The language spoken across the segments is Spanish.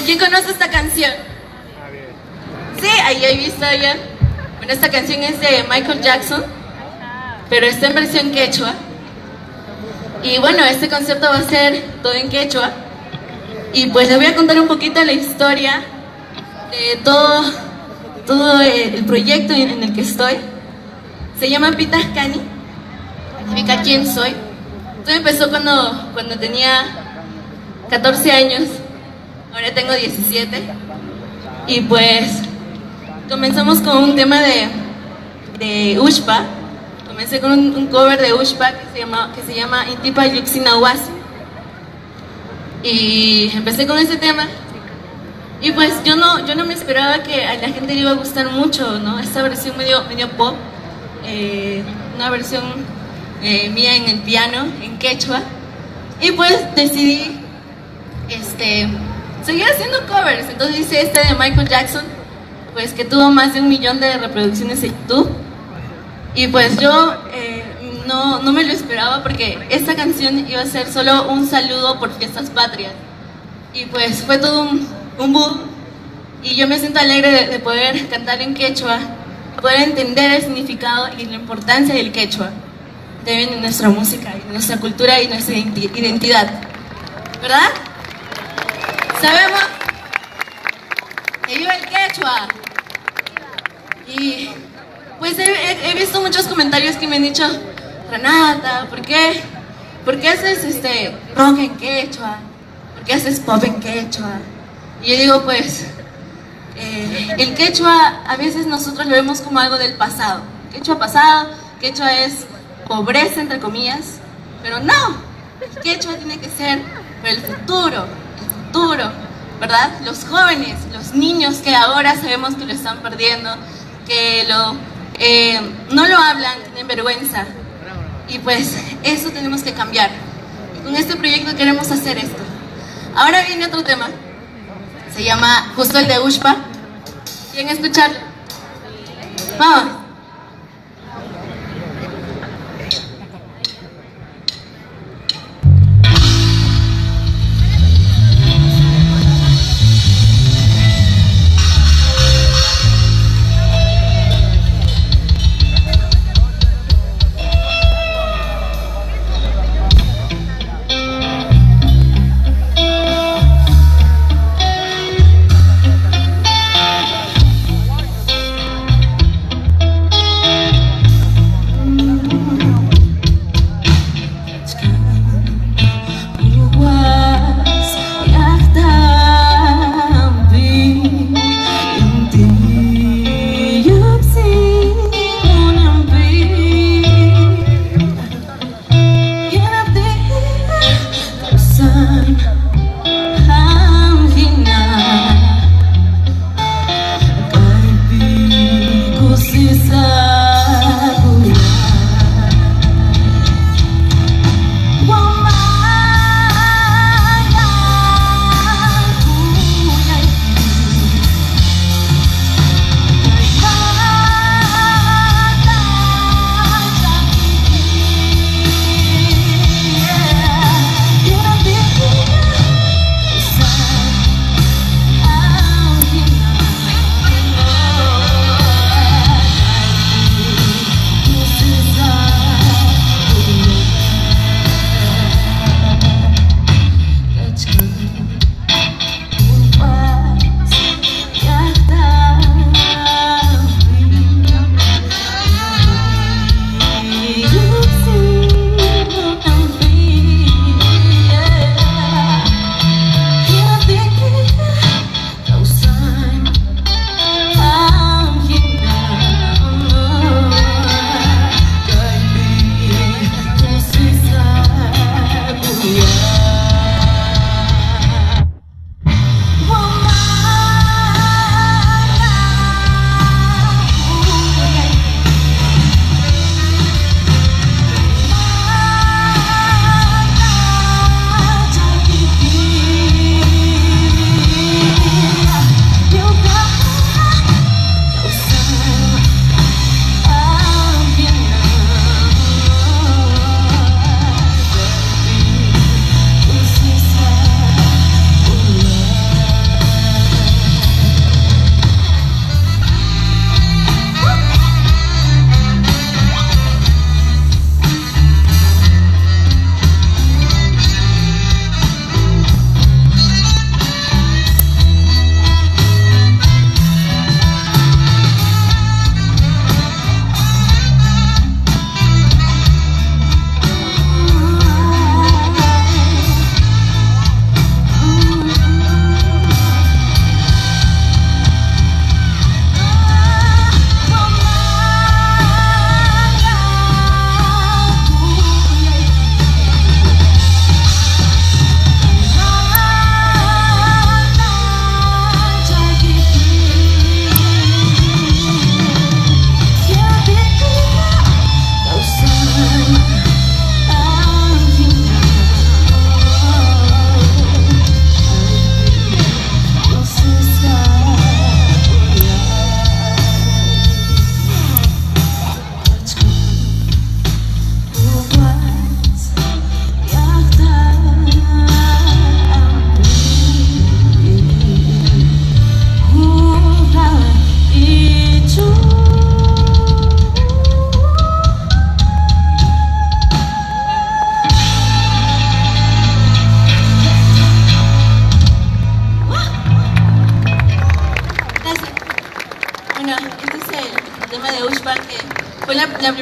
¿Quién conoce esta canción? Sí, ahí he visto ya. Bueno, esta canción es de Michael Jackson, pero está en versión quechua. Y bueno, este concierto va a ser todo en quechua. Y pues les voy a contar un poquito la historia de todo el proyecto en el que estoy. Se llama Pitascani, significa quién soy. Todo empezó cuando tenía 14 años, ahora tengo 17. Y pues comenzamos con un tema de Ushpa. Comencé con un cover de Ushpa que se llama Intipa Yuxinahuasi. Y empecé con ese tema. Y pues yo no me esperaba que a la gente le iba a gustar mucho, ¿no? Esta versión medio pop, una versión mía en el piano, en quechua. Y pues decidí seguir haciendo covers. Entonces hice este de Michael Jackson, pues que tuvo más de 1 millón de reproducciones en YouTube. Y pues yo no me lo esperaba, porque esta canción iba a ser solo un saludo por fiestas patrias. Y pues fue todo un boom. Y yo me siento alegre de poder cantar en quechua, poder entender el significado y la importancia del quechua de nuestra música, de nuestra cultura y nuestra identidad. ¿Verdad? Sabemos que viva el quechua. Y pues he visto muchos comentarios que me han dicho: Renata, ¿por qué haces rock en quechua? ¿Por qué haces pop en quechua? Y yo digo, pues, el quechua a veces nosotros lo vemos como algo del pasado. Quechua pasado, quechua es pobreza, entre comillas, pero no, el quechua tiene que ser para el futuro, ¿verdad? Los jóvenes, los niños que ahora sabemos que lo están perdiendo, que no lo hablan, tienen vergüenza. Y pues eso tenemos que cambiar. Y con este proyecto queremos hacer esto. Ahora viene otro tema. Se llama justo el de Ushpa. ¿Quieren escucharlo? Vamos.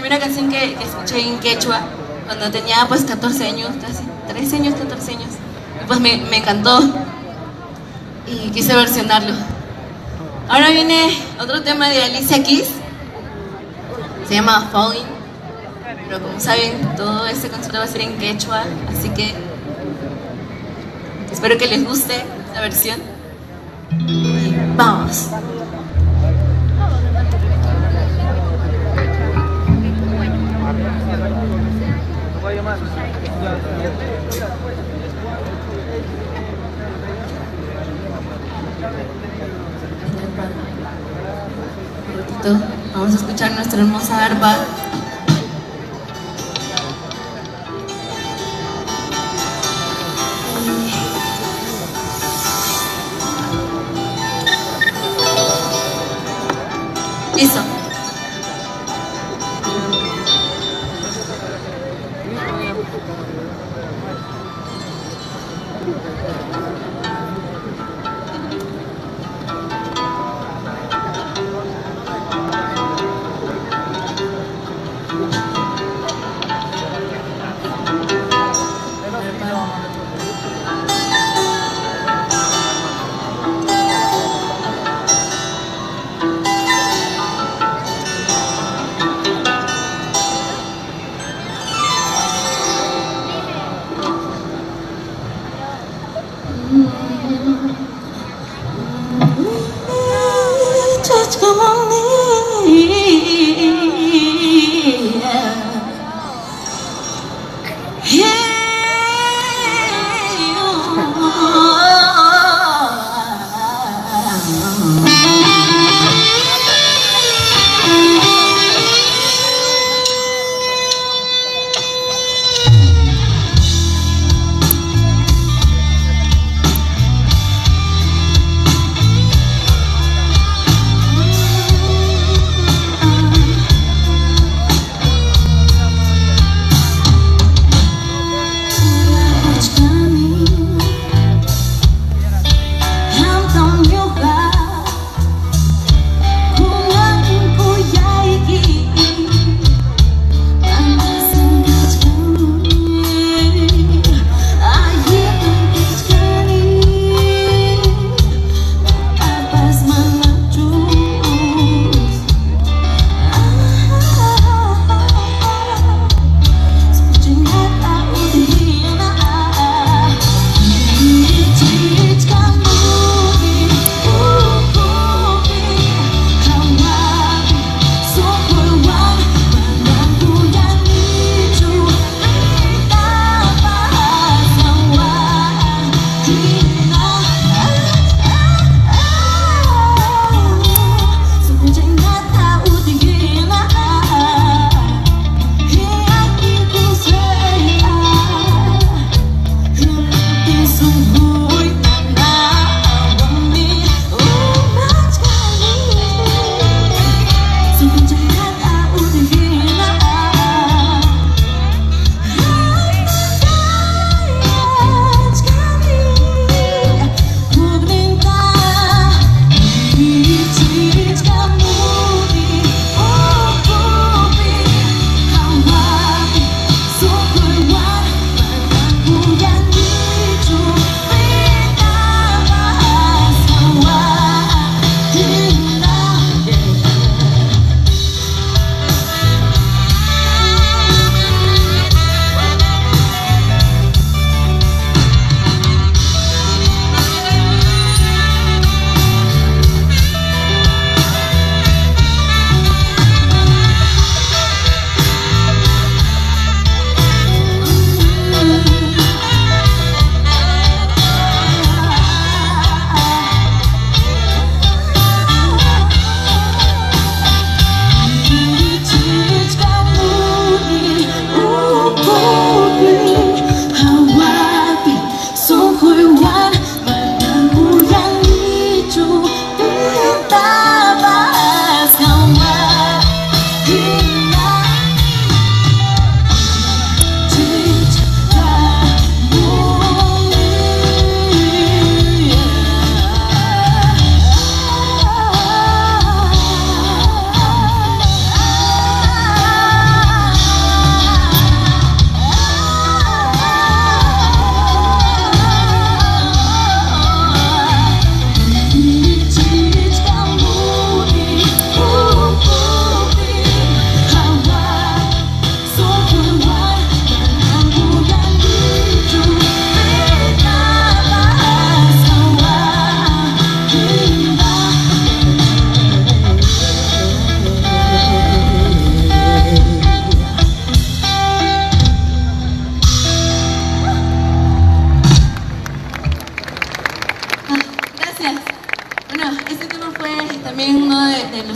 primera canción que escuché en quechua cuando tenía pues 14 años, casi 13 años, 14 años. Y pues me encantó y quise versionarlo. Ahora viene otro tema de Alicia Keys, se llama Falling, pero como saben todo este concierto va a ser en quechua, así que espero que les guste la versión. Vamos. Vamos a escuchar nuestra hermosa arpa. Listo.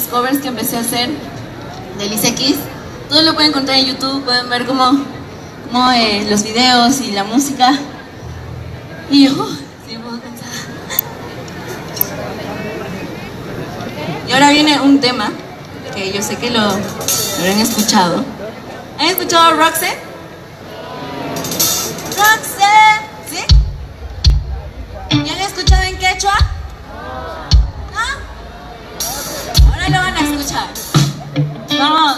covers que empecé a hacer de Alicia Keys. Todo lo pueden encontrar en YouTube, pueden ver como los videos y la música. Y yo, estoy un poco cansada. Y ahora viene un tema que yo sé que lo habrán escuchado. ¿Han escuchado Roxette? Roxette, ¿sí? ¿Ya lo han escuchado en quechua? ¿No? Ahora lo van a escuchar. Vamos.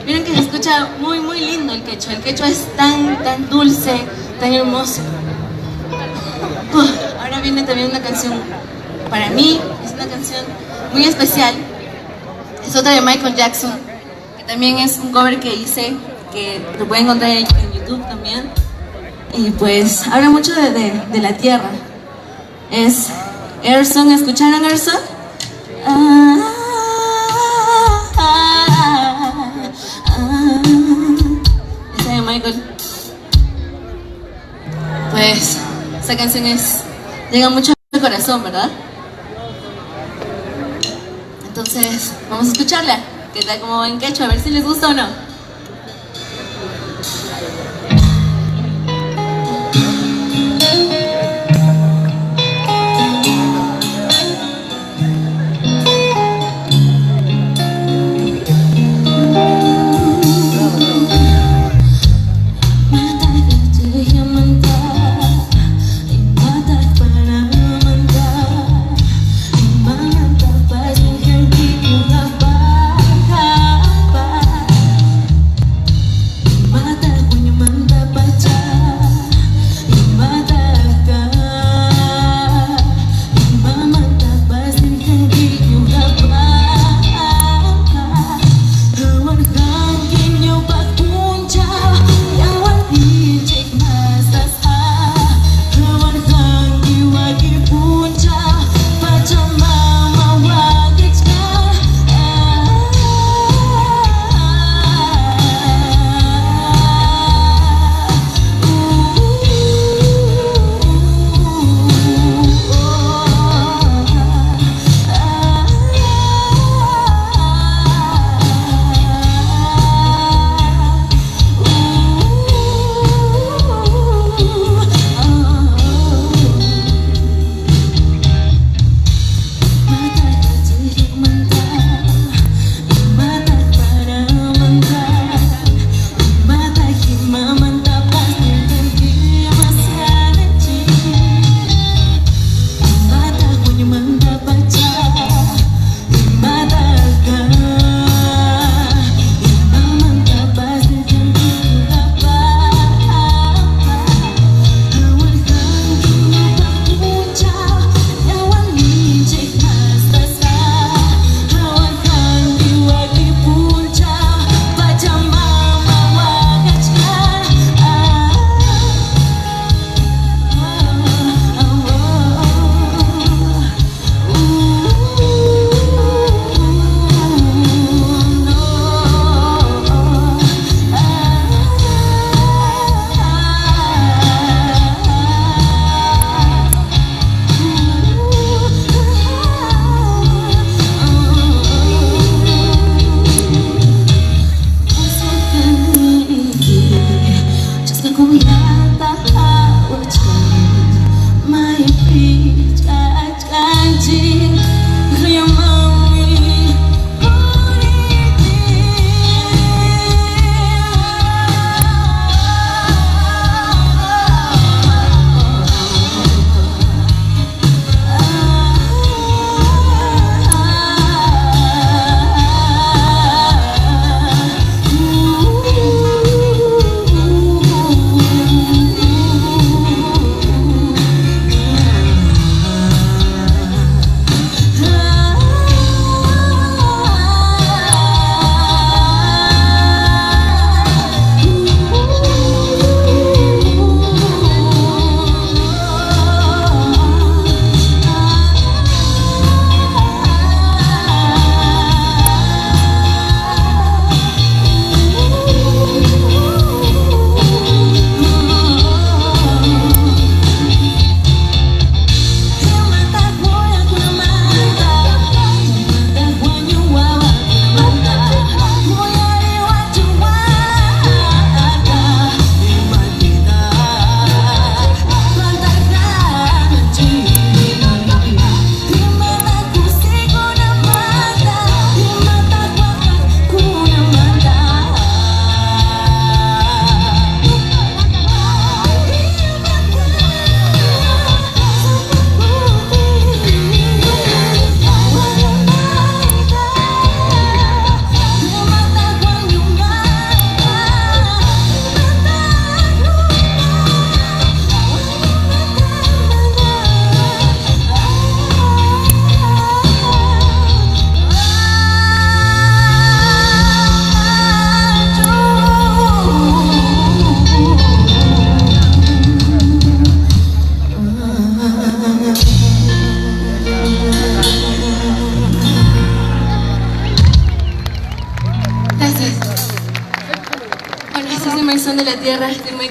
Miren que se escucha muy muy lindo el quechua. El quechua es tan dulce, tan hermoso. Ahora viene también una canción para mí, es una canción muy especial. Es otra de Michael Jackson, que también es un cover que hice, que lo pueden encontrar en YouTube también. Y pues habla mucho de la tierra. Es Earth Song. ¿Escucharon Earth Song? Esa de Michael. Pues esa canción llega mucho al corazón, ¿verdad? Entonces vamos a escucharla. ¿Qué tal como en quechua? A ver si les gusta o no.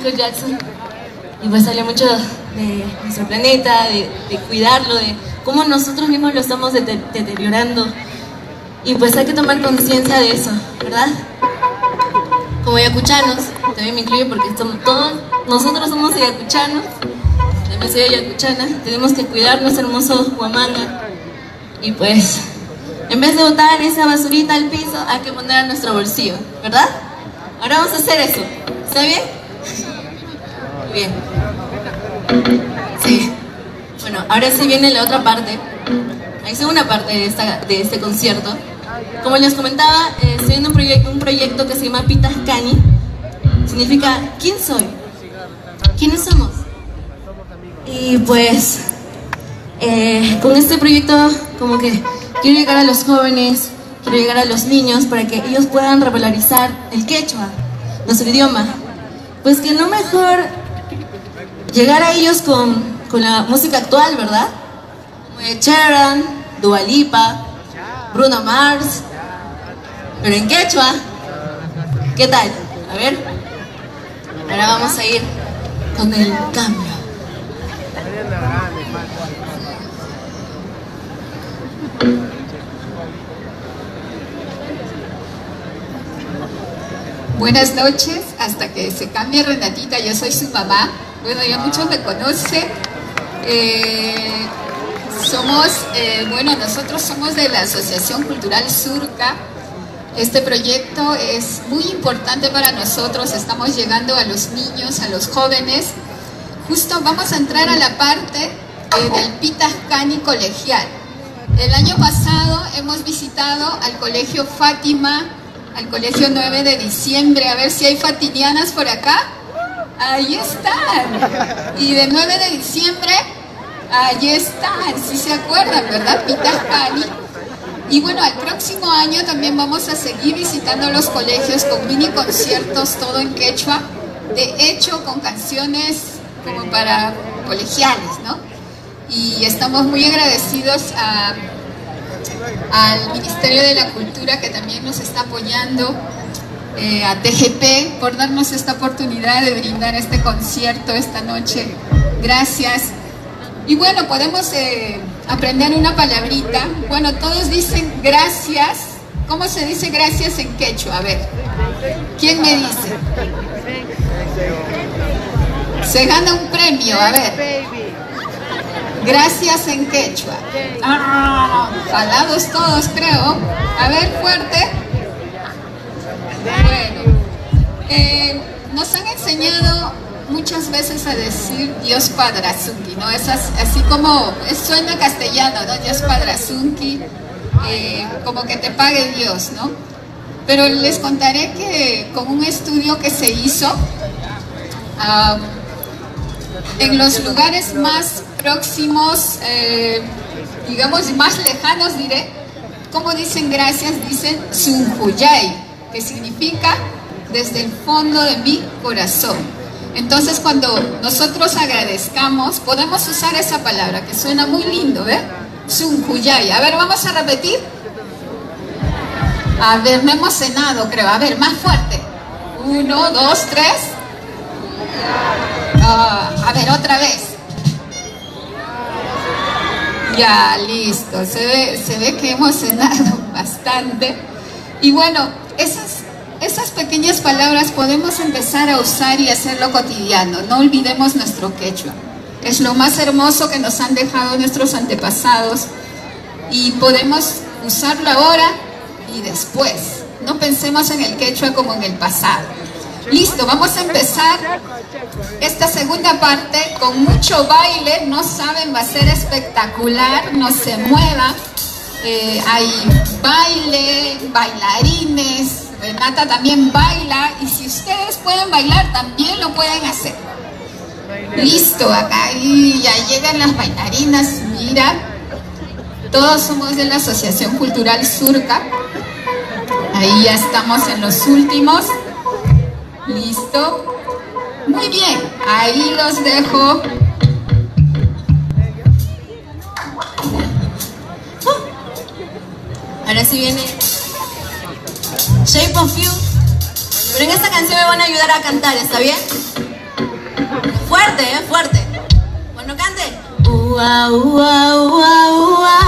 Michael Jackson y pues habla mucho de nuestro planeta, de cuidarlo, de cómo nosotros mismos lo estamos deteriorando y pues hay que tomar conciencia de eso, ¿verdad? Como ayacuchanos, también me incluyo porque nosotros somos ayacuchanos, también soy ayacuchana, tenemos que cuidar nuestro hermoso Huamanga y pues en vez de botar esa basurita al piso hay que poner a nuestro bolsillo, ¿verdad? Ahora vamos a hacer eso, ¿está bien? Muy bien. Sí. Bueno, ahora sí viene la otra parte, la segunda parte de este concierto. Como les comentaba, estoy en un proyecto que se llama Pitas Cani. Significa ¿quién soy? ¿Quiénes somos? Y pues con este proyecto como que quiero llegar a los jóvenes, quiero llegar a los niños para que ellos puedan revalorizar el quechua, nuestro idioma. Pues que no mejor llegar a ellos con la música actual, ¿verdad? Como de Sharon, Dua Lipa, Bruno Mars, pero en quechua. ¿Qué tal? A ver. Ahora vamos a ir con el cambio. Buenas noches, hasta que se cambie Renatita, yo soy su mamá. Bueno, ya muchos me conocen. Nosotros somos de la Asociación Cultural Surca. Este proyecto es muy importante para nosotros, estamos llegando a los niños, a los jóvenes. Justo vamos a entrar a la parte del Pitas Cani colegial. El año pasado hemos visitado al Colegio Fátima, al Colegio 9 de Diciembre, a ver si hay fatinianas por acá. Ahí están. Y de 9 de diciembre, ahí están, si se acuerdan, ¿verdad? Pitas Cani. Y bueno, al próximo año también vamos a seguir visitando los colegios con mini conciertos, todo en quechua, de hecho con canciones como para colegiales, ¿no? Y estamos muy agradecidos al Ministerio de la Cultura, que también nos está apoyando, a TGP por darnos esta oportunidad de brindar este concierto esta noche. Gracias. Y bueno, podemos aprender una palabrita. Bueno, todos dicen gracias. ¿Cómo se dice gracias en quechua? A ver, ¿quién me dice? Se gana un premio, a ver. Gracias en quechua. Jalados todos, creo. A ver, fuerte. Bueno, nos han enseñado muchas veces a decir Dios Padrazunki, ¿no? Es así como, suena castellano, ¿no? Dios Padrazunki, como que te pague Dios, ¿no? Pero les contaré que con un estudio que se hizo, en los lugares más próximos, digamos más lejanos, diré, ¿cómo dicen gracias? Dicen Sunjuyay, que significa desde el fondo de mi corazón. Entonces cuando nosotros agradezcamos, podemos usar esa palabra que suena muy lindo, ¿eh? Sunjuyay. A ver, vamos a repetir. A ver, me hemos cenado, creo. A ver, más fuerte. 1, 2, 3. A ver, otra vez. Ya, listo. Se ve que hemos cenado bastante. Y bueno, esas pequeñas palabras podemos empezar a usar y hacerlo cotidiano. No olvidemos nuestro quechua. Es lo más hermoso que nos han dejado nuestros antepasados y podemos usarlo ahora y después. No pensemos en el quechua como en el pasado. Listo, vamos a empezar esta segunda parte con mucho baile. No saben, va a ser espectacular. No se muevan. Hay baile, bailarines. Renata también baila, y si ustedes pueden bailar, también lo pueden hacer. Listo, acá y ya llegan las bailarinas, mira. Todos somos de la Asociación Cultural Surca. Ahí ya estamos en los últimos. Listo. Muy bien, ahí los dejo. Ahora sí viene Shape of You, pero en esta canción me van a ayudar a cantar, ¿está bien? Fuerte, fuerte. Bueno, cante. Ua, ua, ua, ua.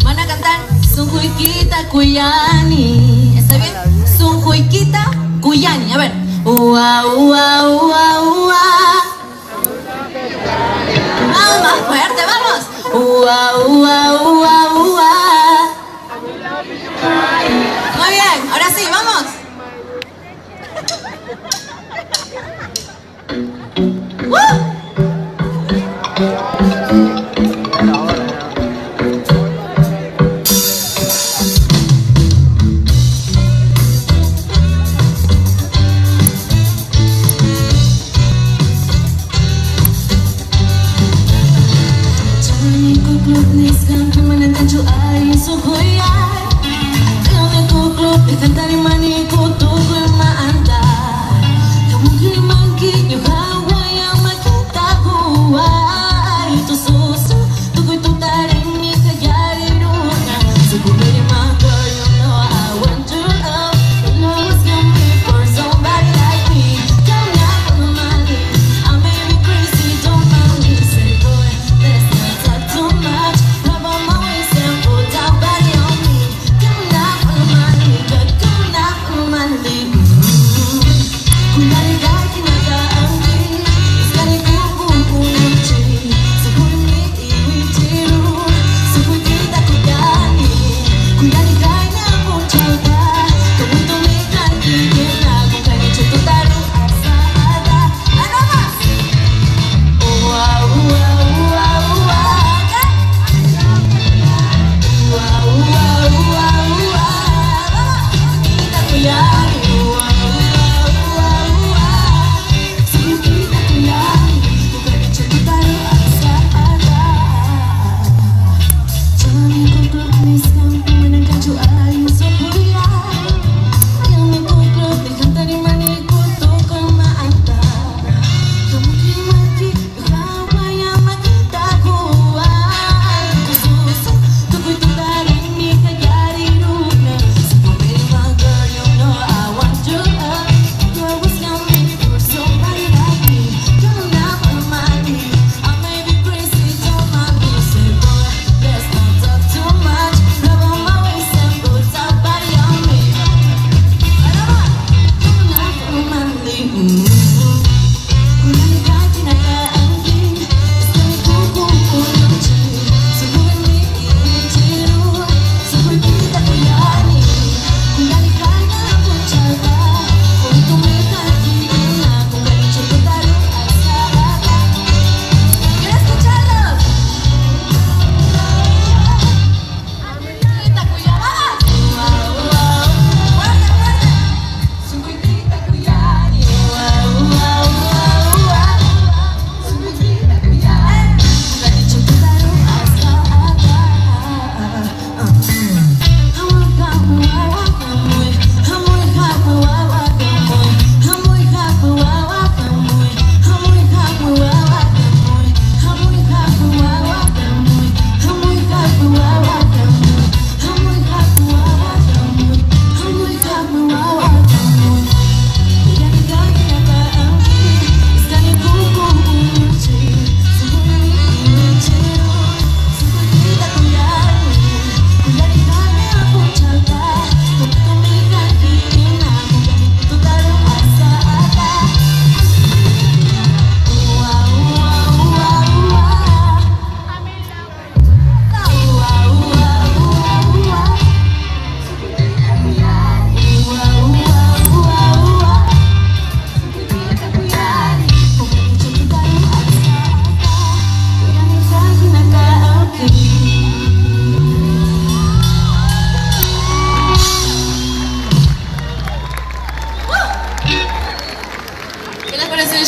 Van a cantar Sunjuikita Cuyani. ¿Está bien? Sunjuikita Cuyani. A ver. Ua, ua, ua, ua. Vamos, más fuerte, vamos. Ua, ua, ua, ua. Muy bien, ahora sí, vamos.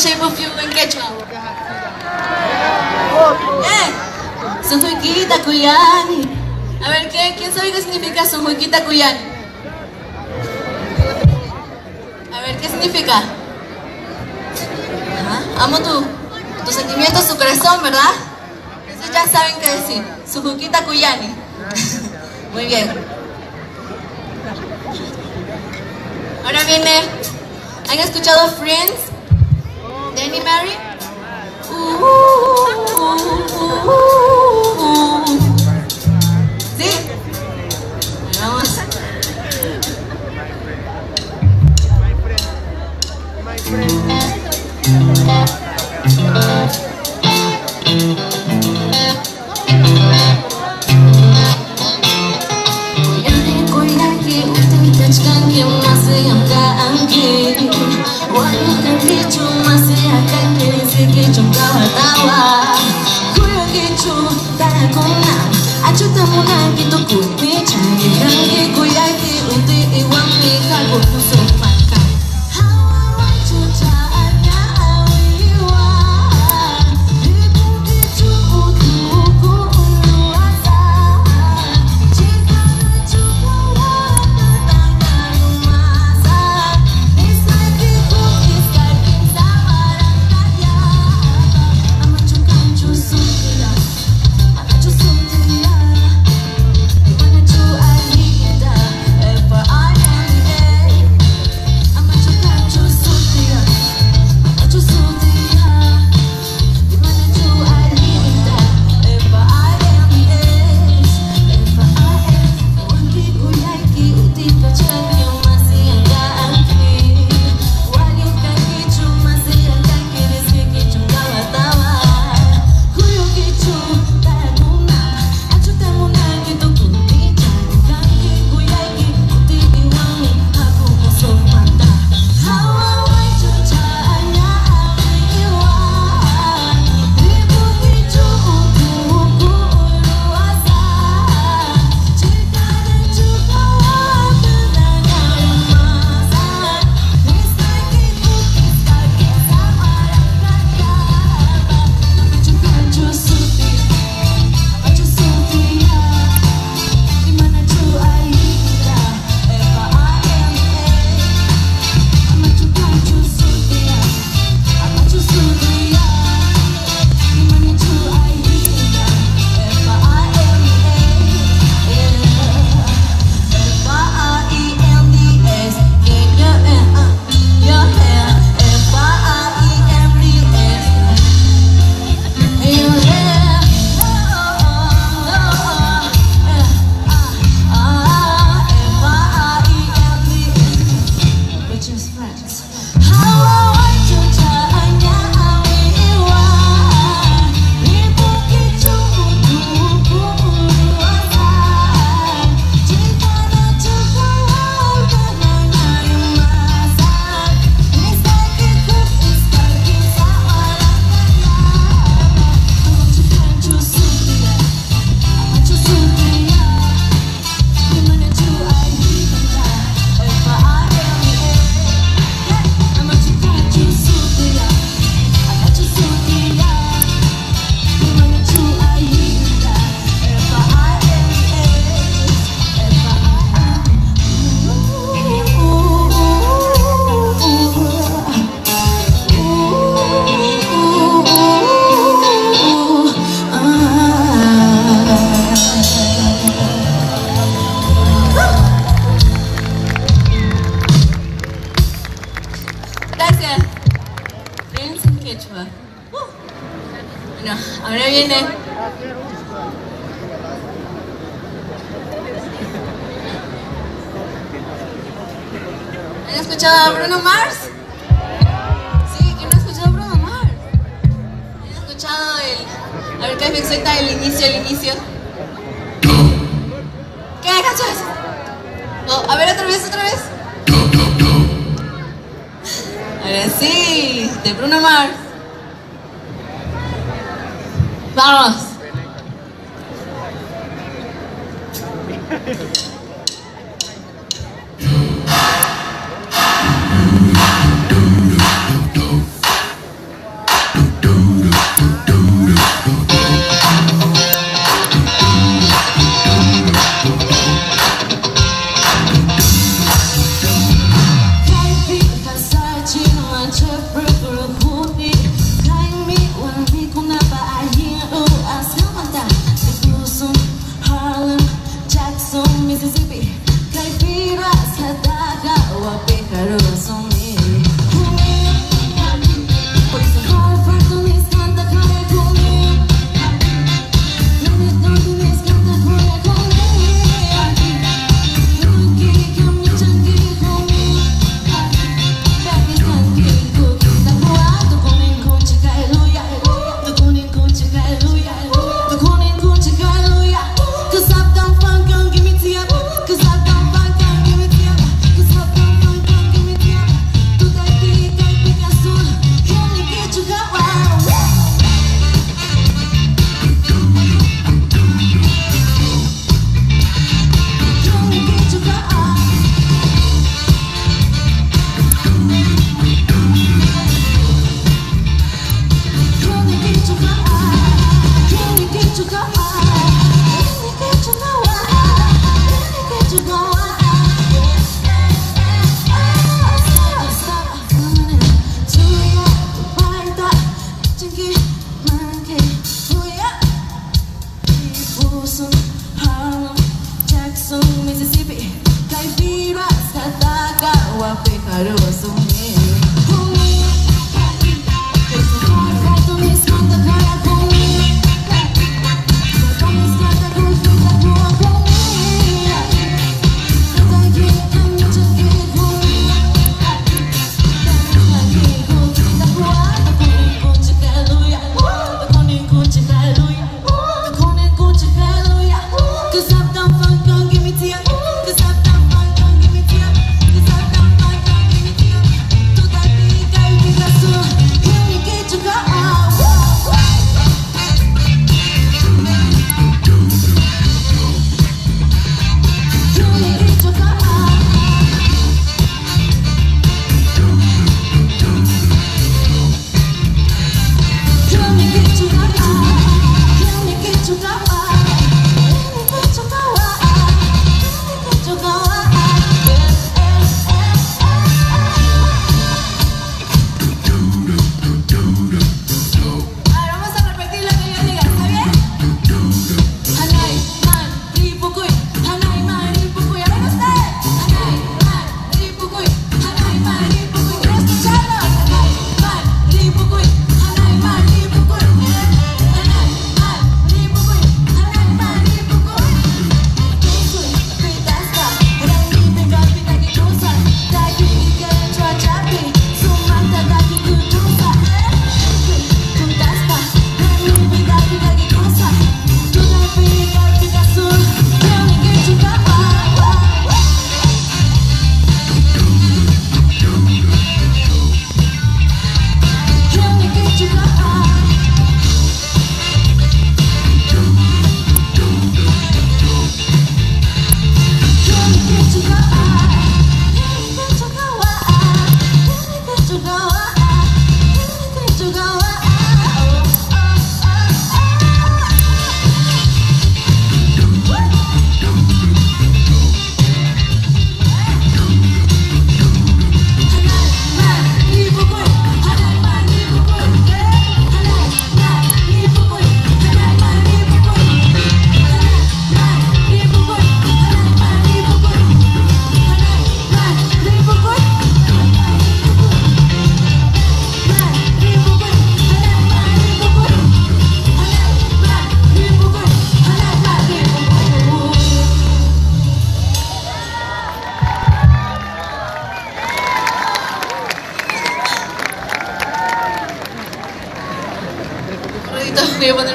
Shape of You en quechua. Sunjuikita Cuyani. A ver, ¿quién sabe qué significa Sunjuikita Cuyani? A ver, ¿qué significa? Ajá. Amo tus sentimientos, tu corazón, ¿verdad? Entonces ya saben qué decir. Sunjuikita Cuyani. Muy bien. Ahora viene, ¿han escuchado Friends? ¿De Annie Mary? ¿Sí? Vamos. Bueno, ahora viene. ¿Han escuchado a Bruno Mars? Sí, ¿quién no ha escuchado a Bruno Mars? ¿Han escuchado el... A ver, ¿qué efecto el inicio? ¿Qué canción es? No, a ver, otra vez. Ahora sí, de Bruno Mars. Vamos. Mrs.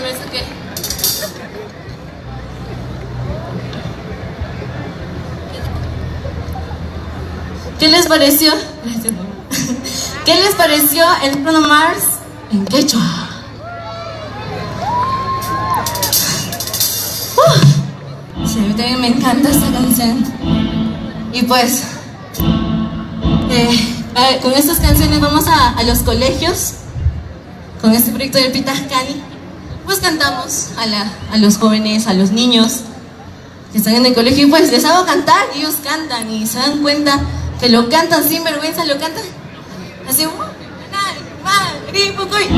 cerveza que... ¿Qué les pareció? Gracias, mamá. ¿Qué les pareció el Bruno Mars en quechua? Sí, a mí también me encanta esta canción. Y pues, con estas canciones vamos a los colegios. Con este proyecto del Pitajcani, pues cantamos a los jóvenes, a los niños que están en el colegio y pues les hago cantar y ellos cantan y se dan cuenta que lo cantan sin vergüenza, lo cantan así,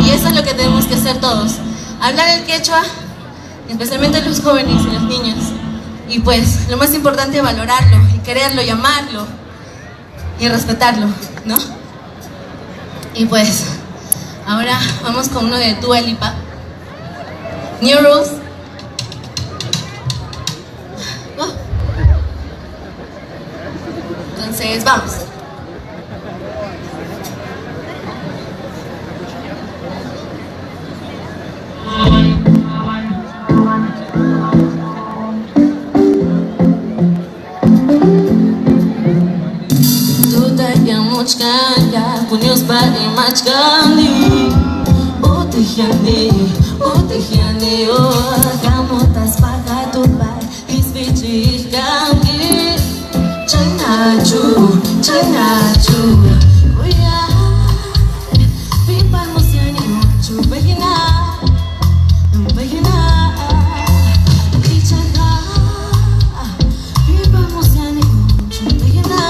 y eso es lo que tenemos que hacer todos, hablar el quechua, especialmente los jóvenes y los niños, y pues lo más importante es valorarlo y quererlo y amarlo y respetarlo, ¿no? Y pues ahora vamos con uno de Dua Lipa, New Rules. Entonces, vamos. Muchkanya, punyos bari machkani. Utihani, oh, kamotas pagatu bar, isbichir gangi. Chainachu, kuya, pipa musiani machu, begina, ichanga, pipa musiani machu, begina.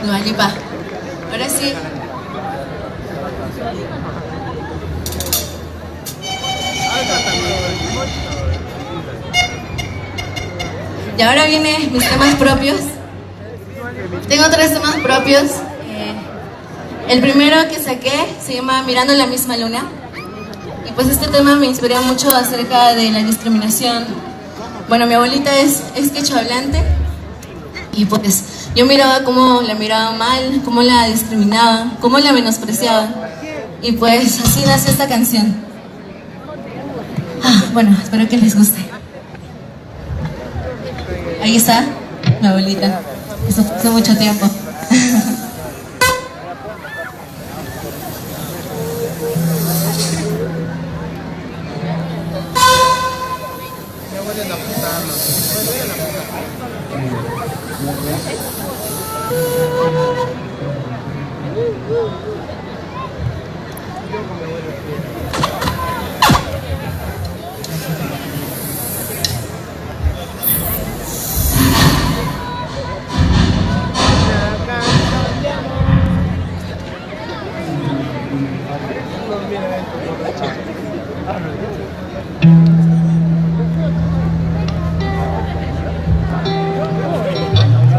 Dua Lipa. Ahora sí. Y ahora vienen mis temas propios. Tengo 3 temas propios. El primero que saqué se llama Mirando la misma luna. Y pues este tema me inspiró mucho acerca de la discriminación. Bueno, mi abuelita es quechua hablante. Y pues yo miraba cómo la miraban mal, cómo la discriminaban, cómo la menospreciaban. Y pues así nació esta canción. Bueno, espero que les guste. Ahí está, mi abuelita. Eso fue hace mucho tiempo.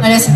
Ahora sí.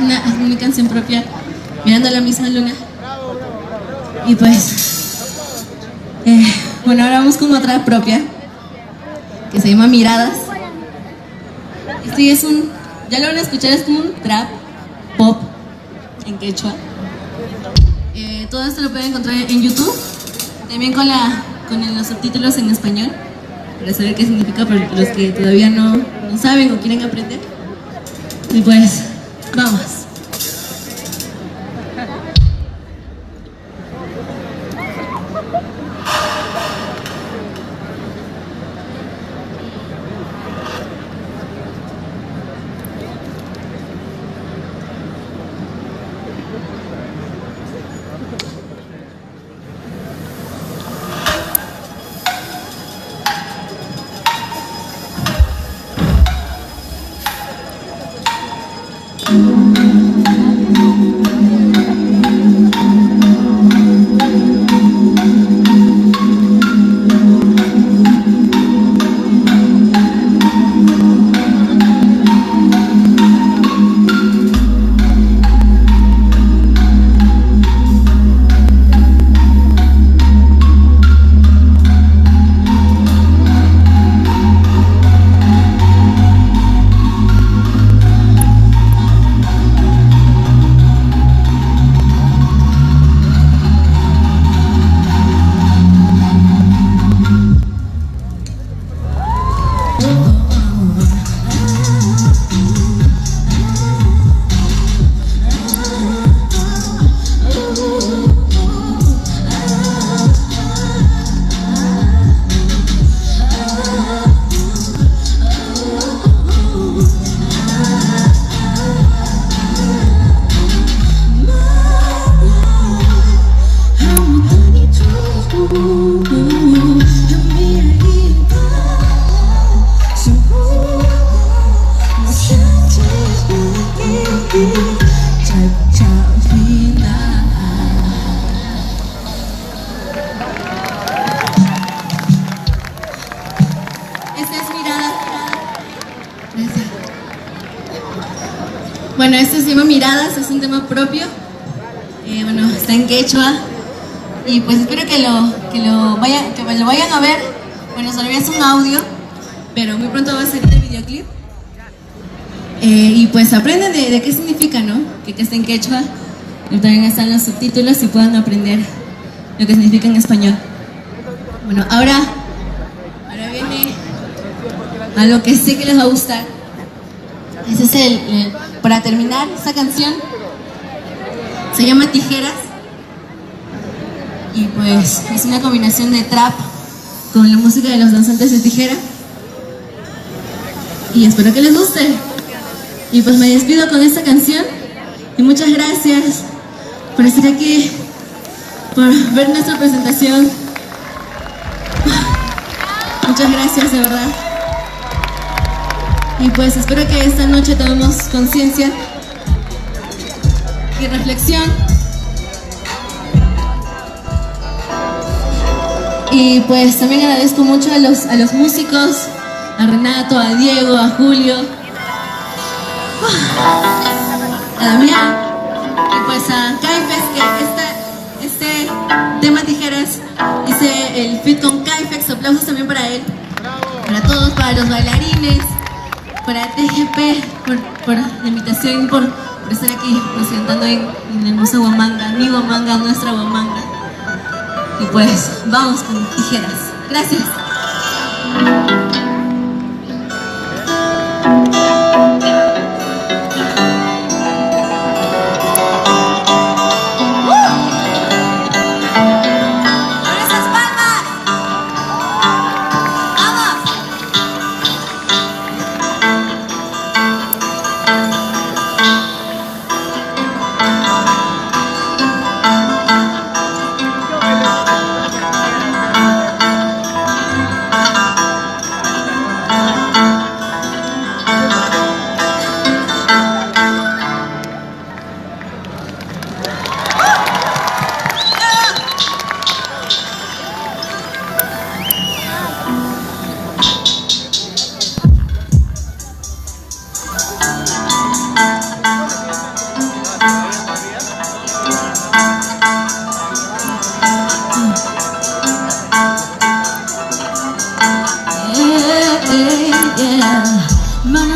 una canción propia, Mirando la misma luna. Y pues, bueno, ahora vamos con otra propia, que se llama Miradas. Este es ya lo van a escuchar, es como un trap pop en quechua. Todo esto lo pueden encontrar en YouTube, también con los subtítulos en español, para saber qué significa para los que todavía no saben o quieren aprender. Y pues, vamos. Bueno, este se llama Miradas, es un tema propio. Bueno, está en quechua. Y pues espero que lo vayan a ver. Bueno, solo es un audio, pero muy pronto va a salir el videoclip. Y pues aprenden de qué significa, ¿no? Que está en quechua. Y también están los subtítulos y puedan aprender lo que significa en español. Bueno, ahora viene algo que sé que les va a gustar. Ese es para terminar, esta canción se llama Tijeras. Y pues es una combinación de trap con la música de los danzantes de tijera. Y espero que les guste. Y pues me despido con esta canción. Y muchas gracias por estar aquí, por ver nuestra presentación. Muchas gracias, de verdad. Y pues espero que esta noche tomemos conciencia y reflexión. Y pues también agradezco mucho a los músicos, a Renato, a Diego, a Julio, a Damián, y pues a Caifex, que este tema Tijeras hice el feat con Caifex. Aplausos también para él, para todos, para los bailarines, para TGP por la invitación, por estar aquí presentando en la hermosa Huamanga, mi Huamanga, nuestra Huamanga. Y pues vamos con Tijeras. Gracias.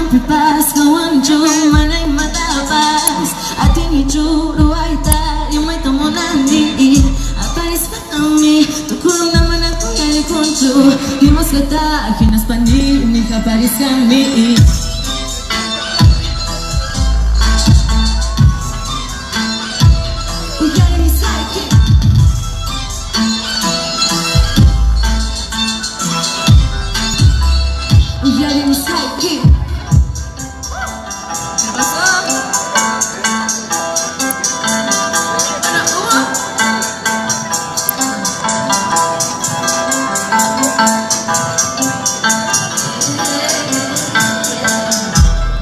Manang pipas kawancho manay matapas Atini churu aita yung may tumunani Aparis pa kami Tukulong naman ako yali kuncho Himos kata Kinas panin Ni kaparis kami Uyari ni Psyche Uyari ni Psyche ¿Qué pasó?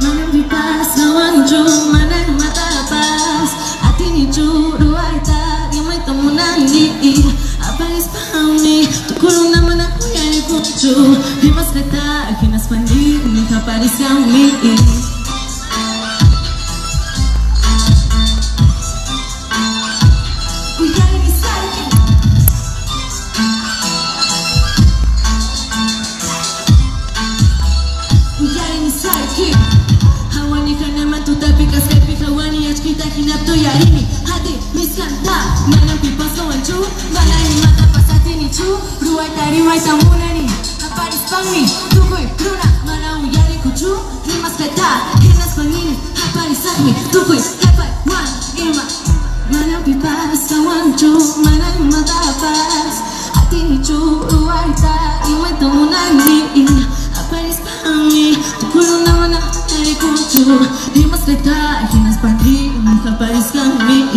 Manang pipas kawancho manang matapas Atini churu aita yung may tumunani Aparis pa kami Tukulong naman ako yali kuncho Himas kata Kinas panin Ni kaparis kami Uyari ni Psyche Uyari ni Psyche Hawani ka naman tutapi Kaskapi hawani at kita hinapto yarini Hati miskanta Manang pipas kawancho Manay matapas atini chu Ruay tarimay tamunani Kaparis pangmi Tukoy runa Manang uyari kuchu Himas kata Kinas pangini Haparis akmi Tukoy kapay wan Irma Manang pipas kawancho Manang matapas Atini chu Ruay tarimay tamunani Aparis pangmi Tukulong naman ako yali kuncho Himas kata Kinas pangini Kaparis kami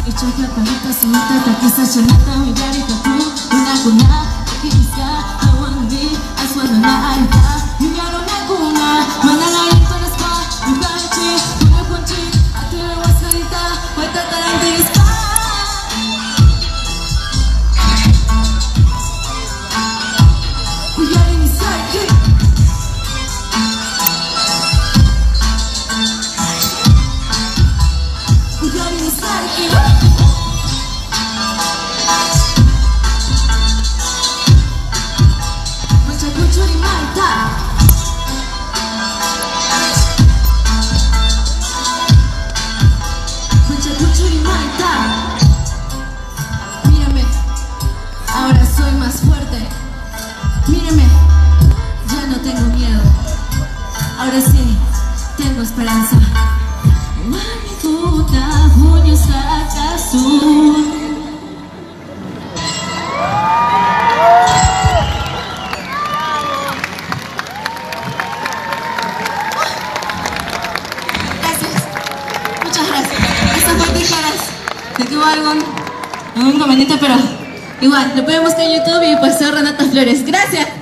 Ichaka pahita sumita takisa chanata Uyari katu Una kuna Akibisa Hawani Aswana na aita Yuyaro na kuna Manangayin panas pa Yugachi Kuna kunchi Atira waskarita Waita tarantiris pa Uyari ni Psyche Uyari ni Psyche Machakucho ni Maita Machakucho ni Maita Mírame, ahora soy más fuerte Mírame, ya no tengo miedo Ahora sí, tengo esperanza Mami puta, junio sacas tú Gracias, muchas gracias. Estas fue tijeras. Se tuvo algún inconveniente, pero igual, lo pueden buscar en YouTube y pues soy Renata Flores. Gracias.